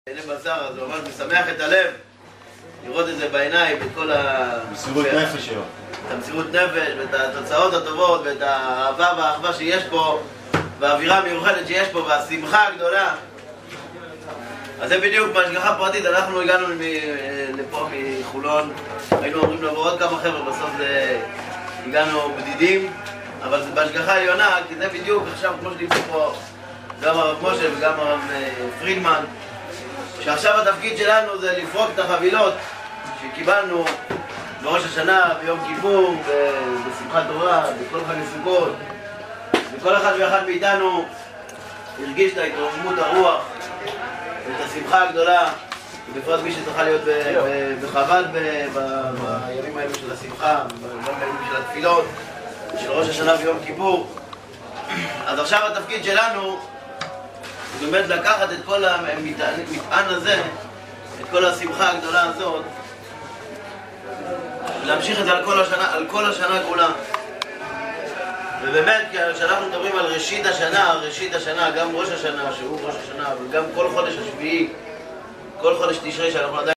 הנה בשר, אז הוא ממש משמח את הלב לראות את זה בעיניים, את כל מסירות נפש שלו. את המסירות נפש, ואת התוצאות הטובות, ואת האהבה והאחווה שיש פה, והאווירה המיוחדת שיש פה, והשמחה הגדולה. אז זה בדיוק בהשגחה פרטית. אנחנו הגענו לפה מחולון, היינו אומרים לבוא עוד כמה חבר'ה, בסוף הגענו בדידים, אבל זה בהשגחה עליונה, כי זה בדיוק עכשיו, כמו שדיבר פה גם הרב משה וגם הרב פרידמן, שעכשיו התפקיד שלנו זה לפרוק את החבילות שקיבלנו בראש השנה, ביום כיפור, בשמחת תורה, בכל חג הסוכות. וכל אחד ואחד מאיתנו הרגיש את התרוממות הרוח ואת השמחה הגדולה, ובפרט מי שצריכה להיות בחב"ד בימים האלו של השמחה, גם בימים של התפילות של ראש השנה ביום כיפור. אז עכשיו התפקיד שלנו הוא באמת לקחת את כל המטען הזה, את כל השמחה הגדולה הזאת, ולהמשיך את זה על כל השנה כולה. ובאמת, כשאנחנו מדברים על ראשית השנה, גם ראש השנה, שהוא ראש השנה, וגם כל חודש השביעי, כל חודש תשרי שאנחנו עדיין